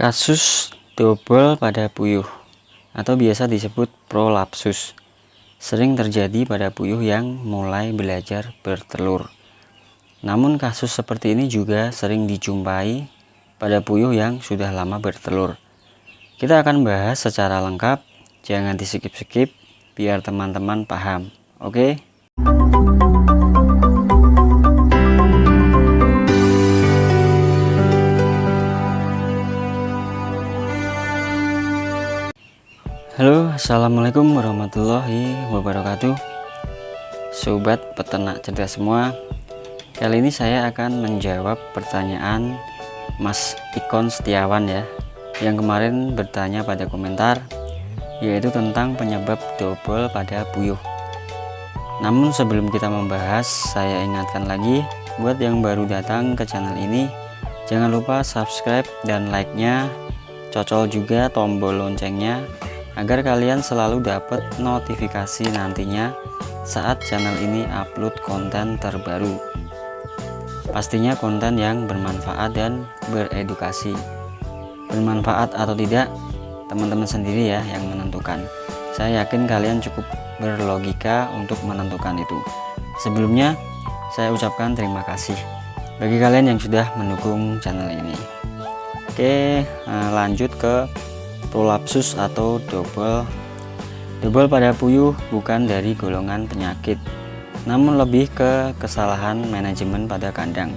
Kasus double pada puyuh atau biasa disebut prolapsus sering terjadi pada puyuh yang mulai belajar bertelur. Namun kasus seperti ini juga sering dijumpai pada puyuh yang sudah lama bertelur. Kita akan bahas secara lengkap, jangan di skip-skip biar teman-teman paham. Oke? Halo, assalamualaikum warahmatullahi wabarakatuh. Sobat peternak cerdas semua, kali ini saya akan menjawab pertanyaan Mas Ikon Setiawan ya, yang kemarin bertanya pada komentar, yaitu tentang penyebab double pada puyuh. Namun sebelum kita membahas, saya ingatkan lagi buat yang baru datang ke channel ini, jangan lupa subscribe dan like-nya, cocol juga tombol loncengnya agar kalian selalu dapat notifikasi nantinya saat channel ini upload konten terbaru. Pastinya konten yang bermanfaat dan beredukasi. Bermanfaat atau tidak, teman-teman sendiri ya yang menentukan. Saya yakin kalian cukup berlogika untuk menentukan itu. Sebelumnya, saya ucapkan terima kasih bagi kalian yang sudah mendukung channel ini. Oke, lanjut ke prolapsus atau double. Double pada puyuh bukan dari golongan penyakit, namun lebih ke kesalahan manajemen pada kandang.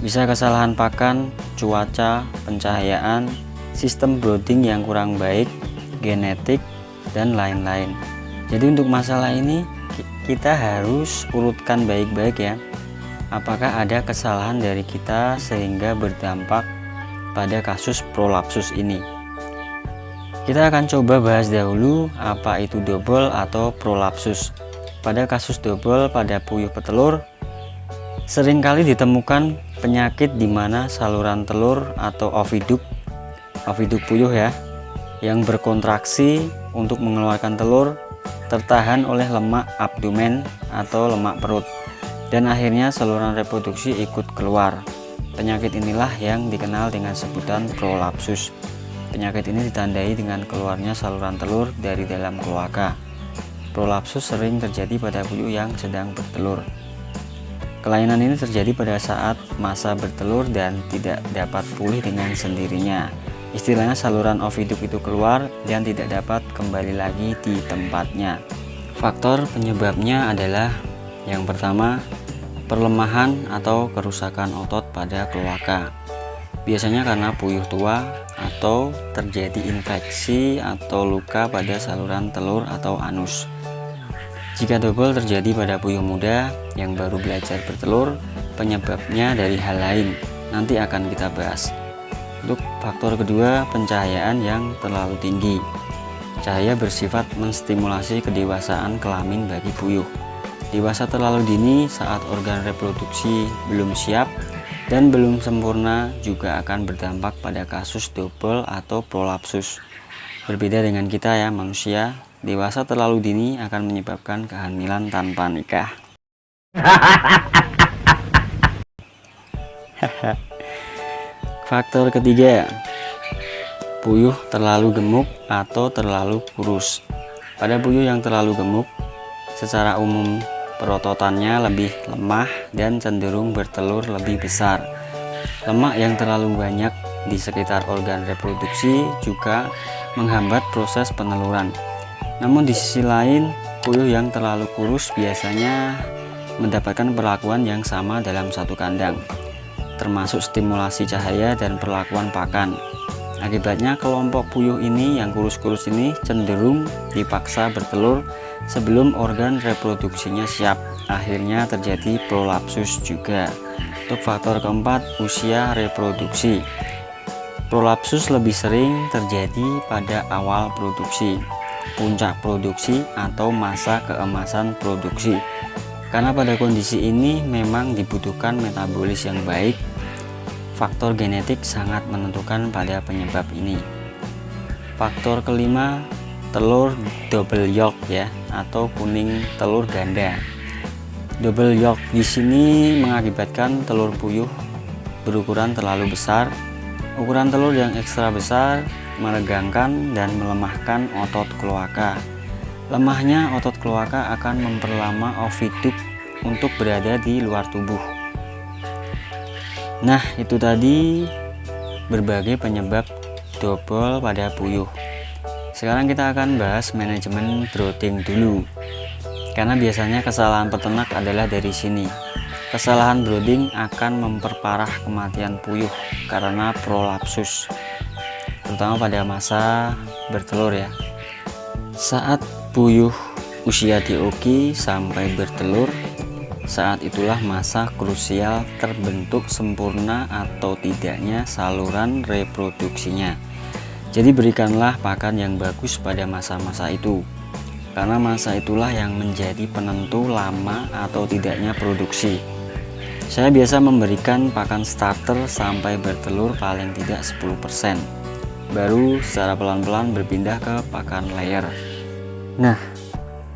Bisa kesalahan pakan, cuaca, pencahayaan, sistem brooding yang kurang baik, genetik, dan lain-lain. Jadi untuk masalah ini kita harus urutkan baik-baik ya, apakah ada kesalahan dari kita sehingga berdampak pada kasus prolapsus ini. Kita akan coba bahas dahulu apa itu double atau prolapsus. Pada kasus double pada puyuh petelur, seringkali ditemukan penyakit di mana saluran telur atau oviduk puyuh ya, yang berkontraksi untuk mengeluarkan telur tertahan oleh lemak abdomen atau lemak perut, dan akhirnya saluran reproduksi ikut keluar. Penyakit inilah yang dikenal dengan sebutan prolapsus. Penyakit ini ditandai dengan keluarnya saluran telur dari dalam kloaka. Prolapsus sering terjadi pada puyuh yang sedang bertelur. Kelainan ini terjadi pada saat masa bertelur dan tidak dapat pulih dengan sendirinya. Istilahnya saluran oviduk itu keluar dan tidak dapat kembali lagi di tempatnya. Faktor penyebabnya adalah yang pertama, perlemahan atau kerusakan otot pada kloaka. Biasanya karena puyuh tua atau terjadi infeksi atau luka pada saluran telur atau anus. Jika double terjadi pada puyuh muda yang baru belajar bertelur, penyebabnya dari hal lain. Nanti akan kita bahas. Untuk faktor kedua, pencahayaan yang terlalu tinggi. Cahaya bersifat menstimulasi kedewasaan kelamin bagi puyuh. Dewasa terlalu dini saat organ reproduksi belum siap dan belum sempurna juga akan berdampak pada kasus double atau prolapsus. Berbeda dengan kita ya manusia, dewasa terlalu dini akan menyebabkan kehamilan tanpa nikah. Faktor ketiga, puyuh terlalu gemuk atau terlalu kurus. Pada puyuh yang terlalu gemuk, secara umum perototannya lebih lemah dan cenderung bertelur lebih besar. Lemak yang terlalu banyak di sekitar organ reproduksi juga menghambat proses peneluran. Namun di sisi lain, puyuh yang terlalu kurus biasanya mendapatkan perlakuan yang sama dalam satu kandang, termasuk stimulasi cahaya dan perlakuan pakan. Akibatnya kelompok puyuh ini yang kurus-kurus ini cenderung dipaksa bertelur sebelum organ reproduksinya siap. Akhirnya terjadi prolapsus juga. Untuk faktor keempat, usia reproduksi. Prolapsus lebih sering terjadi pada awal produksi, puncak produksi, atau masa keemasan produksi. Karena pada kondisi ini memang dibutuhkan metabolis yang baik. Faktor genetik sangat menentukan pada penyebab ini. Faktor kelima, telur double yolk ya, atau kuning telur ganda. Double yolk di sini mengakibatkan telur puyuh berukuran terlalu besar Ukuran telur yang ekstra besar meregangkan dan melemahkan otot kloaka. Lemahnya otot kloaka akan memperlama oviduct untuk berada di luar tubuh. Nah, itu tadi berbagai penyebab dobol pada puyuh. Sekarang kita akan bahas manajemen brooding dulu, karena biasanya kesalahan peternak adalah dari sini. Kesalahan brooding akan memperparah kematian puyuh karena prolapsus, terutama pada masa bertelur ya. Saat puyuh usia dioki sampai bertelur, saat itulah masa krusial terbentuk sempurna atau tidaknya saluran reproduksinya. Jadi berikanlah pakan yang bagus pada masa-masa itu, karena masa itulah yang menjadi penentu lama atau tidaknya produksi. Saya biasa memberikan pakan starter sampai bertelur paling tidak 10%, baru secara pelan-pelan berpindah ke pakan layer. Nah,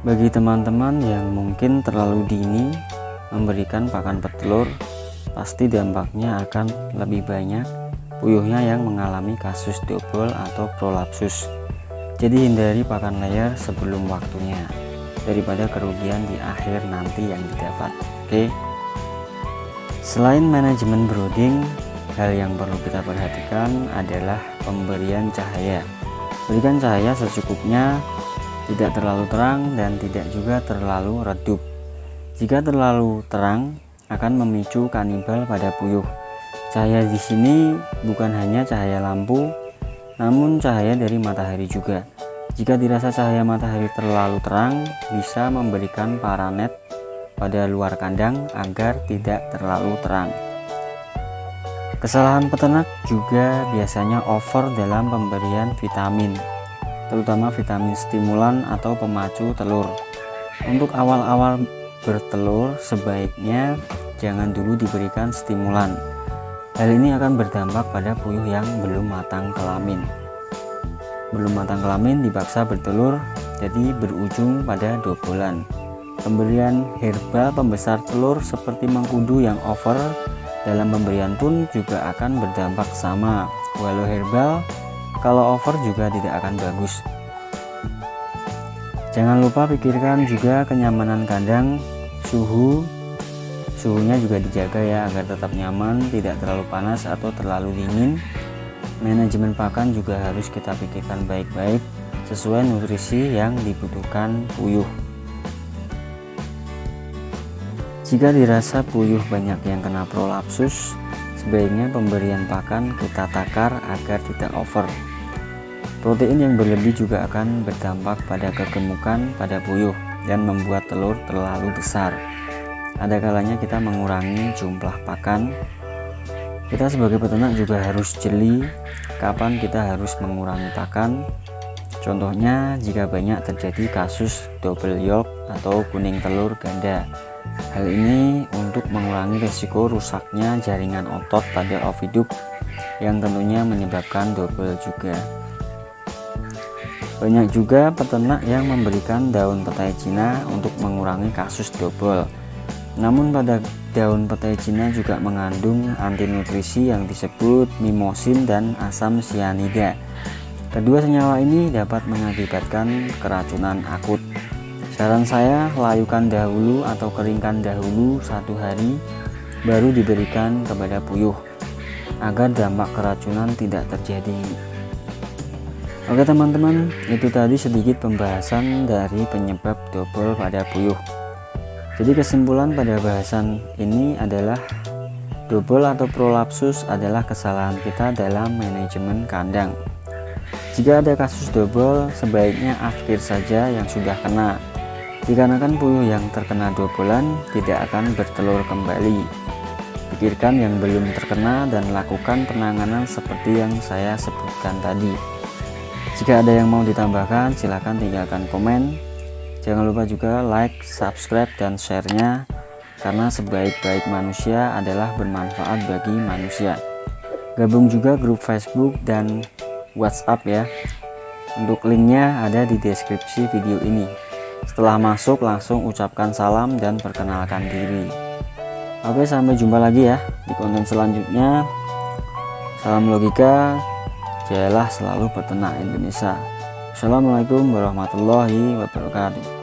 bagi teman-teman yang mungkin terlalu dini memberikan pakan petelur, pasti dampaknya akan lebih banyak puyuhnya yang mengalami kasus dobol atau prolapsus. Jadi hindari pakan layer sebelum waktunya, daripada kerugian di akhir nanti yang didapat. Oke. Selain manajemen brooding, hal yang perlu kita perhatikan adalah pemberian cahaya. Berikan cahaya secukupnya, tidak terlalu terang dan tidak juga terlalu redup. Jika terlalu terang akan memicu kanibal pada puyuh. Cahaya di sini bukan hanya cahaya lampu, namun cahaya dari matahari juga. Jika dirasa cahaya matahari terlalu terang, bisa memberikan paranet pada luar kandang agar tidak terlalu terang. Kesalahan peternak juga biasanya over dalam pemberian vitamin, terutama vitamin stimulan atau pemacu telur. Untuk awal-awal bertelur sebaiknya jangan dulu diberikan stimulan. Hal ini akan berdampak pada puyuh yang belum matang kelamin. Belum matang kelamin dipaksa bertelur, jadi berujung pada dobolan. Pemberian herbal pembesar telur seperti mengkudu yang over dalam pemberian pun juga akan berdampak sama. Walau herbal, kalau over juga tidak akan bagus. Jangan lupa pikirkan juga kenyamanan kandang, suhunya juga dijaga ya agar tetap nyaman, tidak terlalu panas atau terlalu dingin. Manajemen pakan juga harus kita pikirkan baik-baik sesuai nutrisi yang dibutuhkan puyuh. Jika dirasa puyuh banyak yang kena prolapsus, sebaiknya pemberian pakan kita takar agar tidak over. Protein yang berlebih juga akan berdampak pada kegemukan pada puyuh dan membuat telur terlalu besar. Ada kalanya kita mengurangi jumlah pakan. Kita sebagai peternak juga harus jeli kapan kita harus mengurangi pakan. Contohnya jika banyak terjadi kasus double yolk atau kuning telur ganda. Hal ini untuk mengurangi risiko rusaknya jaringan otot pada oviduct yang tentunya menyebabkan double juga. Banyak juga peternak yang memberikan daun petai Cina untuk mengurangi kasus double. Namun pada daun petai Cina juga mengandung anti nutrisi yang disebut mimosin dan asam sianida. Kedua senyawa ini dapat mengakibatkan keracunan akut. Saran saya, layukan dahulu atau keringkan dahulu 1 hari baru diberikan kepada puyuh agar dampak keracunan tidak terjadi. Oke teman-teman, itu tadi sedikit pembahasan dari penyebab dobol pada puyuh. Jadi kesimpulan pada bahasan ini adalah dobol atau prolapsus adalah kesalahan kita dalam manajemen kandang. Jika ada kasus dobol, sebaiknya akhir saja yang sudah kena, dikarenakan puyuh yang terkena dobolan tidak akan bertelur kembali. Pikirkan yang belum terkena dan lakukan penanganan seperti yang saya sebutkan tadi. Jika ada yang mau ditambahkan, silahkan tinggalkan komen. Jangan lupa juga like, subscribe, dan share-nya, karena sebaik-baik manusia adalah bermanfaat bagi manusia. Gabung juga grup Facebook dan WhatsApp ya. Untuk linknya ada di deskripsi video ini. Setelah masuk langsung ucapkan salam dan perkenalkan diri. Oke, sampai jumpa lagi ya di konten selanjutnya. Salam logika, jayalah selalu peternak Indonesia. Assalamualaikum warahmatullahi wabarakatuh.